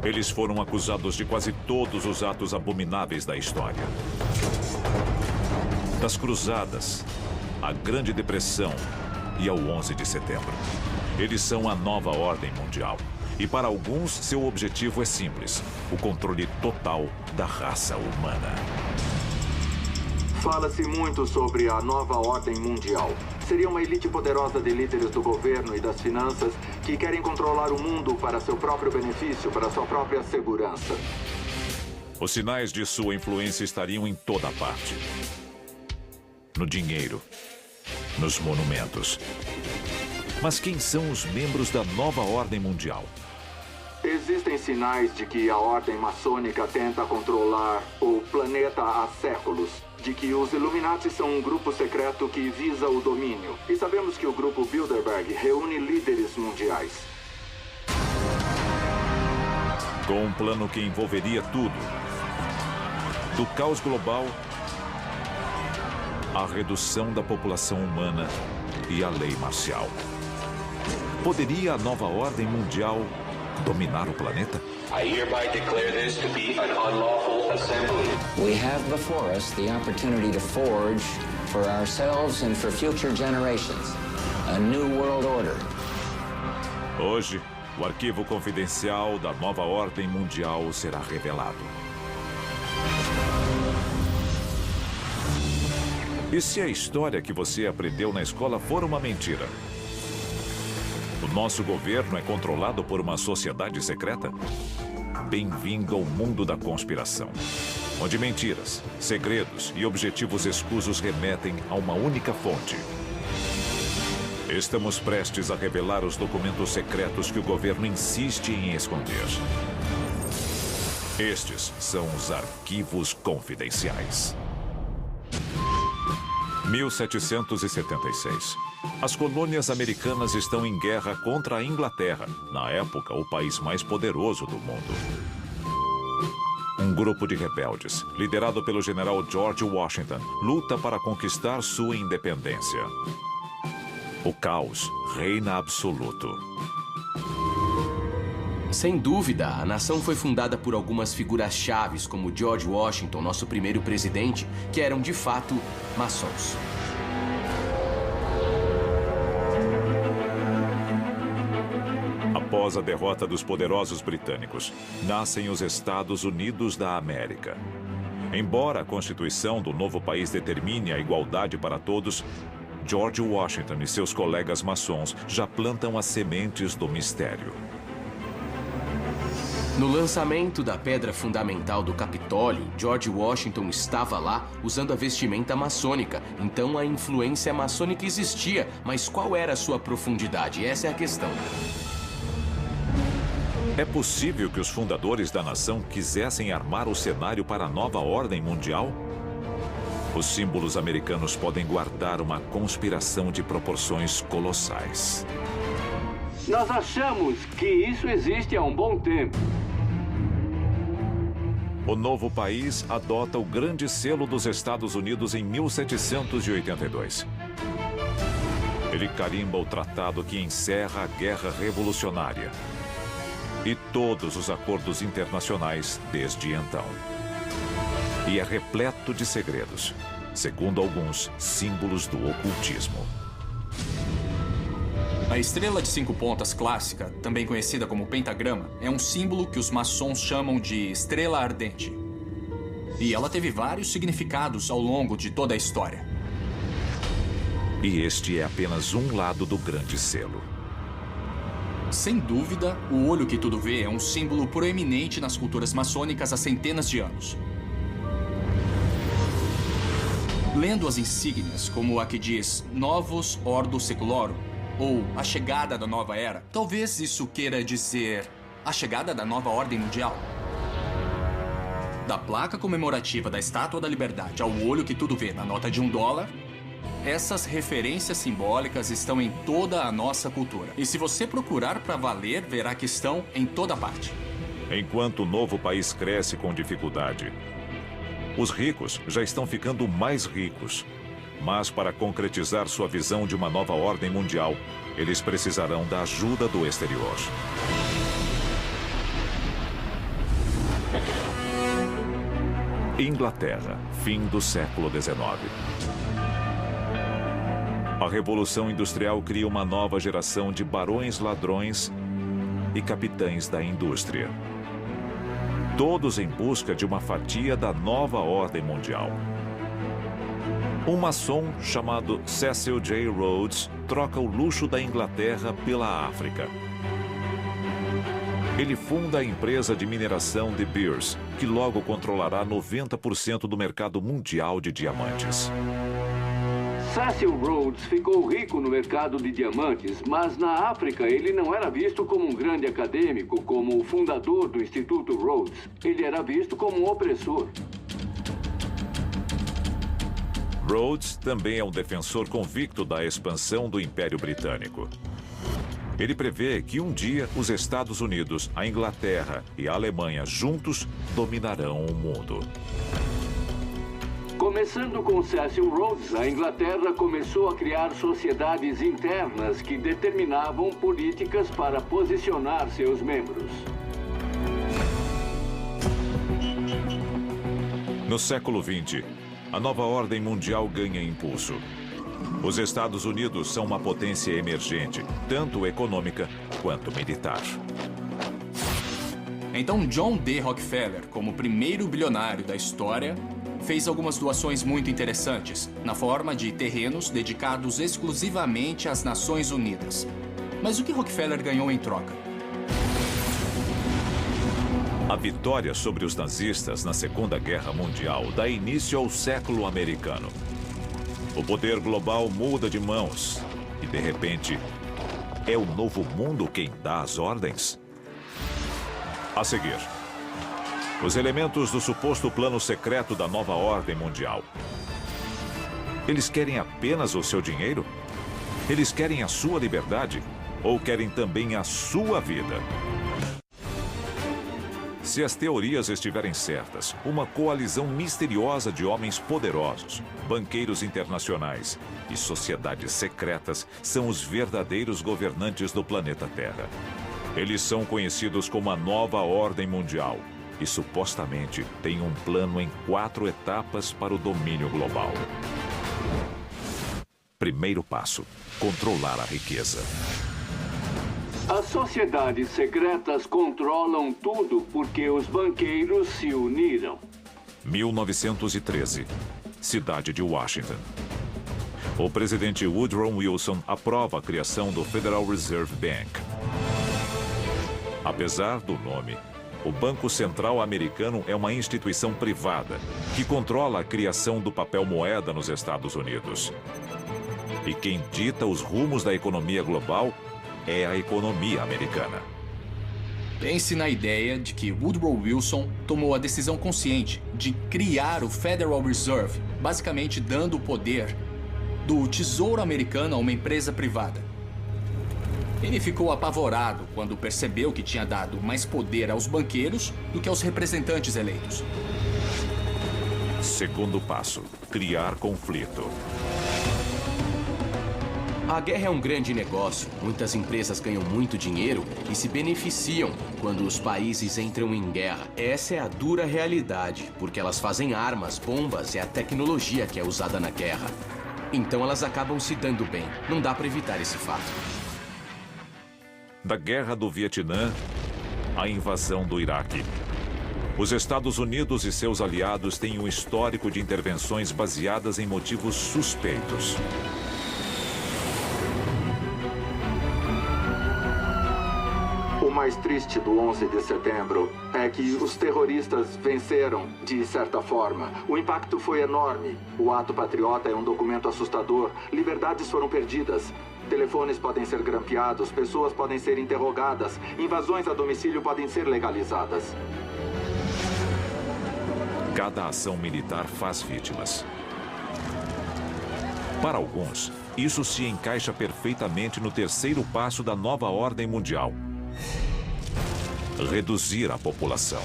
Eles foram acusados de quase todos os atos abomináveis da história. Das Cruzadas, à Grande Depressão e ao 11 de setembro. Eles são a nova ordem mundial. E para alguns, seu objetivo é simples: o controle total da raça humana. Fala-se muito sobre a nova ordem mundial. Seria uma elite poderosa de líderes do governo e das finanças que querem controlar o mundo para seu próprio benefício, para sua própria segurança. Os sinais de sua influência estariam em toda parte. No dinheiro, nos monumentos. Mas quem são os membros da nova ordem mundial? Existem sinais de que a ordem maçônica tenta controlar o planeta há séculos. De que os Illuminati são um grupo secreto que visa o domínio. E sabemos que o grupo Bilderberg reúne líderes mundiais. Com um plano que envolveria tudo. Do caos global à redução da população humana e à lei marcial. Poderia a nova ordem mundial dominar o planeta? I hereby declare this to be an unlawful assembly. We have before us the opportunity to forge for ourselves and for future generations a new world order. Hoje, o arquivo confidencial da nova ordem mundial será revelado. E se a história que você aprendeu na escola for uma mentira? O nosso governo é controlado por uma sociedade secreta? Bem-vindo ao mundo da conspiração, onde mentiras, segredos e objetivos escusos remetem a uma única fonte. Estamos prestes a revelar os documentos secretos que o governo insiste em esconder. Estes são os arquivos confidenciais. 1776. As colônias americanas estão em guerra contra a Inglaterra, na época o país mais poderoso do mundo. Um grupo de rebeldes, liderado pelo general George Washington, luta para conquistar sua independência. O caos reina absoluto. Sem dúvida, a nação foi fundada por algumas figuras chaves, como George Washington, nosso primeiro presidente, que eram de fato maçons. Após a derrota dos poderosos britânicos, nascem os Estados Unidos da América. Embora a Constituição do novo país determine a igualdade para todos, George Washington e seus colegas maçons já plantam as sementes do mistério. No lançamento da pedra fundamental do Capitólio, George Washington estava lá usando a vestimenta maçônica. Então a influência maçônica existia, mas qual era a sua profundidade? Essa é a questão. É possível que os fundadores da nação quisessem armar o cenário para a nova ordem mundial? Os símbolos americanos podem guardar uma conspiração de proporções colossais. Nós achamos que isso existe há um bom tempo. O novo país adota o Grande Selo dos Estados Unidos em 1782. Ele carimba o tratado que encerra a Guerra Revolucionária e todos os acordos internacionais desde então. E é repleto de segredos, segundo alguns, símbolos do ocultismo. A estrela de 5 pontas clássica, também conhecida como pentagrama, é um símbolo que os maçons chamam de estrela ardente. E ela teve vários significados ao longo de toda a história. E este é apenas um lado do Grande Selo. Sem dúvida, o olho que tudo vê é um símbolo proeminente nas culturas maçônicas há centenas de anos. Lendo as insígnias, como a que diz Novus Ordo Seclorum, ou a chegada da nova era, talvez isso queira dizer a chegada da nova ordem mundial. Da placa comemorativa da Estátua da Liberdade ao olho que tudo vê na nota de $1, essas referências simbólicas estão em toda a nossa cultura. E se você procurar para valer, verá que estão em toda parte. Enquanto o novo país cresce com dificuldade, os ricos já estão ficando mais ricos. Mas para concretizar sua visão de uma nova ordem mundial, eles precisarão da ajuda do exterior. Inglaterra, fim do século XIX. A Revolução Industrial cria uma nova geração de barões ladrões e capitães da indústria. Todos em busca de uma fatia da nova ordem mundial. Um maçom chamado Cecil J. Rhodes troca o luxo da Inglaterra pela África. Ele funda a empresa de mineração De Beers, que logo controlará 90% do mercado mundial de diamantes. Cecil Rhodes ficou rico no mercado de diamantes, mas na África ele não era visto como um grande acadêmico, como o fundador do Instituto Rhodes. Ele era visto como um opressor. Rhodes também é um defensor convicto da expansão do Império Britânico. Ele prevê que um dia os Estados Unidos, a Inglaterra e a Alemanha juntos dominarão o mundo. Começando com Cecil Rhodes, a Inglaterra começou a criar sociedades internas que determinavam políticas para posicionar seus membros. No século XX, a nova ordem mundial ganha impulso. Os Estados Unidos são uma potência emergente, tanto econômica quanto militar. Então John D. Rockefeller, como primeiro bilionário da história, fez algumas doações muito interessantes, na forma de terrenos dedicados exclusivamente às Nações Unidas. Mas o que Rockefeller ganhou em troca? A vitória sobre os nazistas na Segunda Guerra Mundial dá início ao século americano. O poder global muda de mãos e, de repente, é o novo mundo quem dá as ordens. A seguir, os elementos do suposto plano secreto da nova ordem mundial. Eles querem apenas o seu dinheiro? Eles querem a sua liberdade? Ou querem também a sua vida? Se as teorias estiverem certas, uma coalizão misteriosa de homens poderosos, banqueiros internacionais e sociedades secretas são os verdadeiros governantes do planeta Terra. Eles são conhecidos como a Nova Ordem Mundial e supostamente têm um plano em 4 etapas para o domínio global. Primeiro passo: controlar a riqueza. As sociedades secretas controlam tudo porque os banqueiros se uniram. 1913, cidade de Washington. O presidente Woodrow Wilson aprova a criação do Federal Reserve Bank. Apesar do nome, o Banco Central Americano é uma instituição privada que controla a criação do papel moeda nos Estados Unidos. E quem dita os rumos da economia global é a economia americana. Pense na ideia de que Woodrow Wilson tomou a decisão consciente de criar o Federal Reserve, basicamente dando o poder do Tesouro Americano a uma empresa privada. Ele ficou apavorado quando percebeu que tinha dado mais poder aos banqueiros do que aos representantes eleitos. Segundo passo: criar conflito. A guerra é um grande negócio. Muitas empresas ganham muito dinheiro e se beneficiam quando os países entram em guerra. Essa é a dura realidade, porque elas fazem armas, bombas e a tecnologia que é usada na guerra. Então elas acabam se dando bem. Não dá para evitar esse fato. Da Guerra do Vietnã à invasão do Iraque. Os Estados Unidos e seus aliados têm um histórico de intervenções baseadas em motivos suspeitos. O mais triste do 11 de setembro é que os terroristas venceram, de certa forma. O impacto foi enorme. O ato patriota é um documento assustador. Liberdades foram perdidas. Telefones podem ser grampeados, pessoas podem ser interrogadas, invasões a domicílio podem ser legalizadas. Cada ação militar faz vítimas. Para alguns, isso se encaixa perfeitamente no terceiro passo da nova ordem mundial: reduzir a população.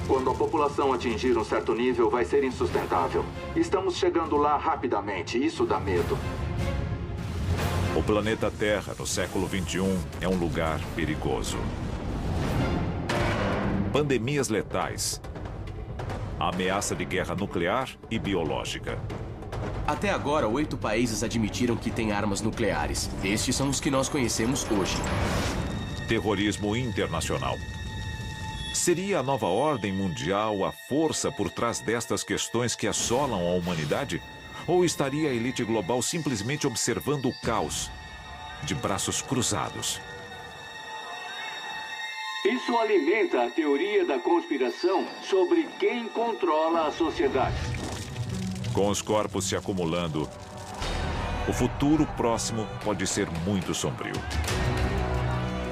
Quando a população atingir um certo nível, vai ser insustentável. Estamos chegando lá rapidamente, isso dá medo. O planeta Terra, no século XXI, é um lugar perigoso. Pandemias letais, a ameaça de guerra nuclear e biológica. Até agora, 8 países admitiram que têm armas nucleares. Estes são os que nós conhecemos hoje. Terrorismo internacional. Seria a nova ordem mundial a força por trás destas questões que assolam a humanidade? Ou estaria a elite global simplesmente observando o caos, de braços cruzados? Isso alimenta a teoria da conspiração sobre quem controla a sociedade. Com os corpos se acumulando, o futuro próximo pode ser muito sombrio.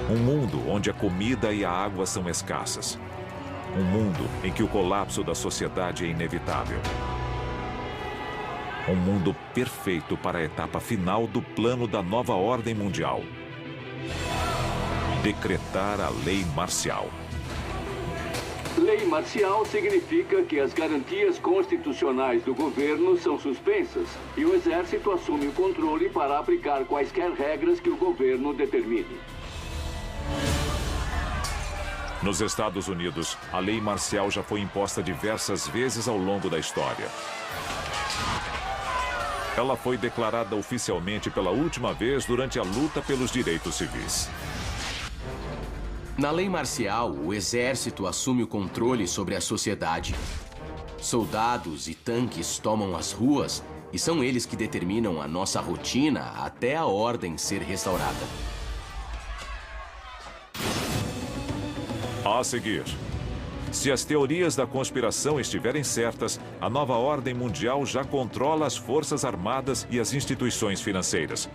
Um mundo onde a comida e a água são escassas. Um mundo em que o colapso da sociedade é inevitável. Um mundo perfeito para a etapa final do plano da nova ordem mundial. Decretar a lei marcial. Lei marcial significa que as garantias constitucionais do governo são suspensas e o exército assume o controle para aplicar quaisquer regras que o governo determine. Nos Estados Unidos, a lei marcial já foi imposta diversas vezes ao longo da história. Ela foi declarada oficialmente pela última vez durante a luta pelos direitos civis. Na lei marcial, o exército assume o controle sobre a sociedade. Soldados e tanques tomam as ruas e são eles que determinam a nossa rotina até a ordem ser restaurada. A seguir, se as teorias da conspiração estiverem certas, a nova ordem mundial já controla as forças armadas e as instituições financeiras.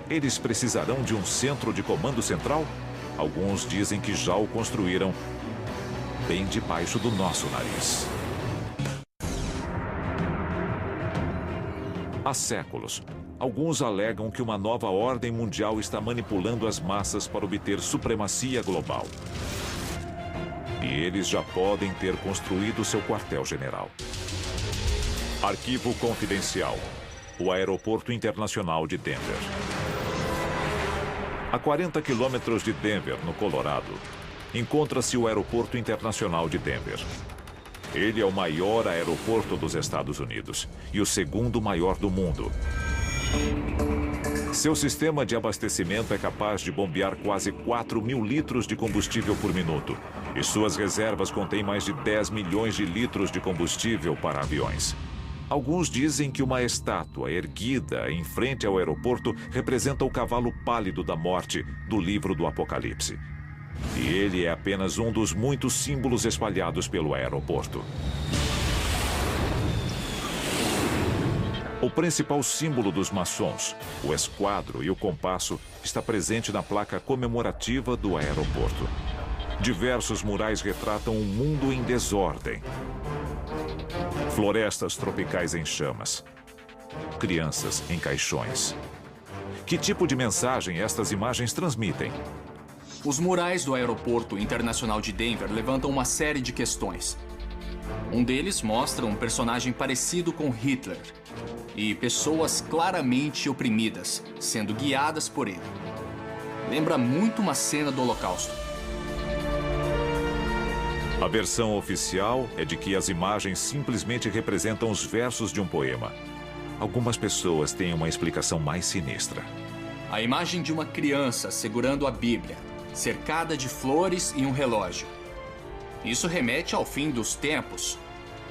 Eles precisarão de um centro de comando central? Alguns dizem que já o construíram bem debaixo do nosso nariz. Há séculos, alguns alegam que uma nova ordem mundial está manipulando as massas para obter supremacia global. E eles já podem ter construído seu quartel-general. Arquivo confidencial. O Aeroporto Internacional de Denver. A 40 quilômetros de Denver, no Colorado, encontra-se o Aeroporto Internacional de Denver. Ele é o maior aeroporto dos Estados Unidos e o segundo maior do mundo. Seu sistema de abastecimento é capaz de bombear quase 4.000 litros de combustível por minuto. E suas reservas contêm mais de 10 milhões de litros de combustível para aviões. Alguns dizem que uma estátua erguida em frente ao aeroporto representa o cavalo pálido da morte do livro do Apocalipse. E ele é apenas um dos muitos símbolos espalhados pelo aeroporto. O principal símbolo dos maçons, o esquadro e o compasso, está presente na placa comemorativa do aeroporto. Diversos murais retratam um mundo em desordem. Florestas tropicais em chamas. Crianças em caixões. Que tipo de mensagem estas imagens transmitem? Os murais do Aeroporto Internacional de Denver levantam uma série de questões. Um deles mostra um personagem parecido com Hitler e pessoas claramente oprimidas, sendo guiadas por ele. Lembra muito uma cena do Holocausto. A versão oficial é de que as imagens simplesmente representam os versos de um poema. Algumas pessoas têm uma explicação mais sinistra. A imagem de uma criança segurando a Bíblia, cercada de flores e um relógio. Isso remete ao fim dos tempos.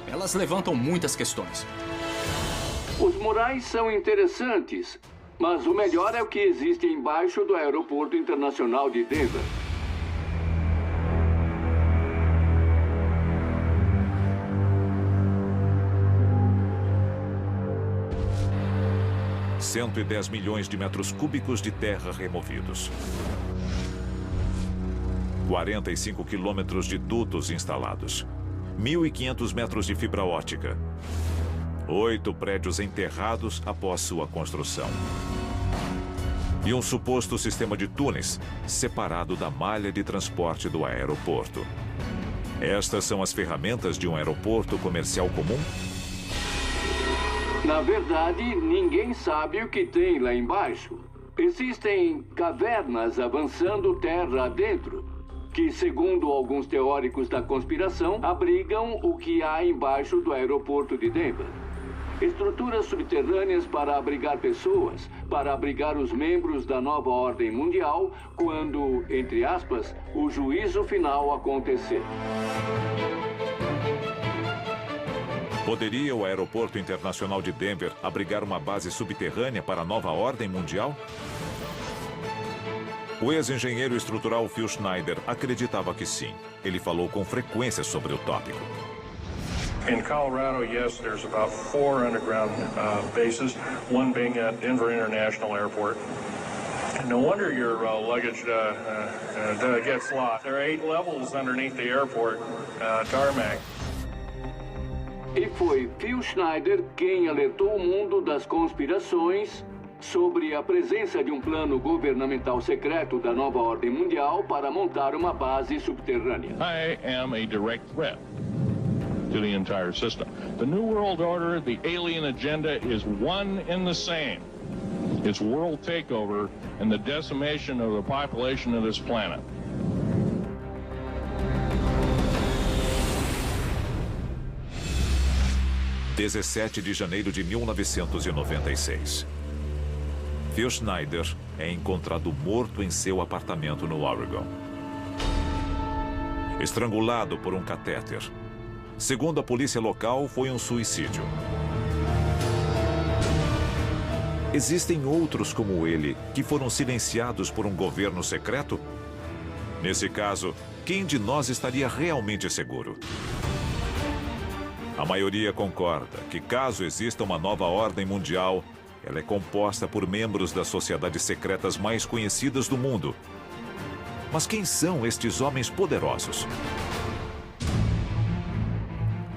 Elas levantam muitas questões. Os murais são interessantes, mas o melhor é o que existe embaixo do Aeroporto Internacional de Denver. – 110 milhões de metros cúbicos de terra removidos. 45 quilômetros de dutos instalados. 1.500 metros de fibra óptica. 8 prédios enterrados após sua construção. E um suposto sistema de túneis separado da malha de transporte do aeroporto. Estas são as ferramentas de um aeroporto comercial comum? Na verdade, ninguém sabe o que tem lá embaixo. Existem cavernas avançando terra adentro. que, segundo alguns teóricos da conspiração, abrigam o que há embaixo do aeroporto de Denver. Estruturas subterrâneas para abrigar pessoas, para abrigar os membros da nova ordem mundial quando, entre aspas, o juízo final acontecer. Poderia o Aeroporto Internacional de Denver abrigar uma base subterrânea para a nova ordem mundial? O ex-engenheiro estrutural Phil Schneider acreditava que sim. Ele falou com frequência sobre o tópico. In Colorado, yes, there's about 4 underground bases, one being at Denver International Airport. And no wonder your luggage gets lost. There are 8 levels underneath the airport tarmac. E foi Phil Schneider quem alertou o mundo das conspirações sobre a presença de um plano governamental secreto da nova ordem mundial para montar uma base subterrânea. I am a direct threat to the entire system. The New World Order, the alien agenda is one and the same. It's world takeover and the decimation of the population of this planet. (17 de janeiro de 1996). Phil Schneider é encontrado morto em seu apartamento no Oregon. Estrangulado por um catéter. Segundo a polícia local, foi um suicídio. Existem outros como ele que foram silenciados por um governo secreto? Nesse caso, quem de nós estaria realmente seguro? A maioria concorda que, caso exista uma nova ordem mundial, ela é composta por membros das sociedades secretas mais conhecidas do mundo. Mas quem são estes homens poderosos?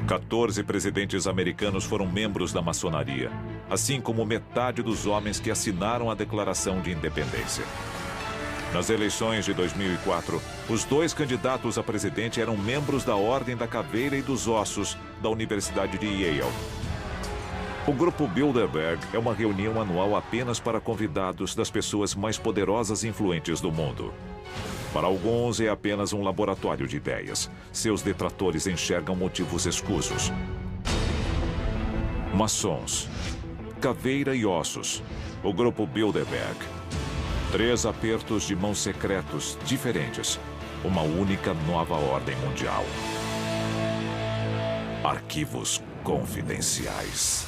14 presidentes americanos foram membros da maçonaria, assim como metade dos homens que assinaram a Declaração de Independência. Nas eleições de 2004, os 2 candidatos a presidente eram membros da Ordem da Caveira e dos Ossos da Universidade de Yale. O Grupo Bilderberg é uma reunião anual apenas para convidados das pessoas mais poderosas e influentes do mundo. Para alguns, é apenas um laboratório de ideias. Seus detratores enxergam motivos escusos. Maçons, Caveira e Ossos, o Grupo Bilderberg. 3 apertos de mãos secretos diferentes. Uma única nova ordem mundial. Arquivos confidenciais.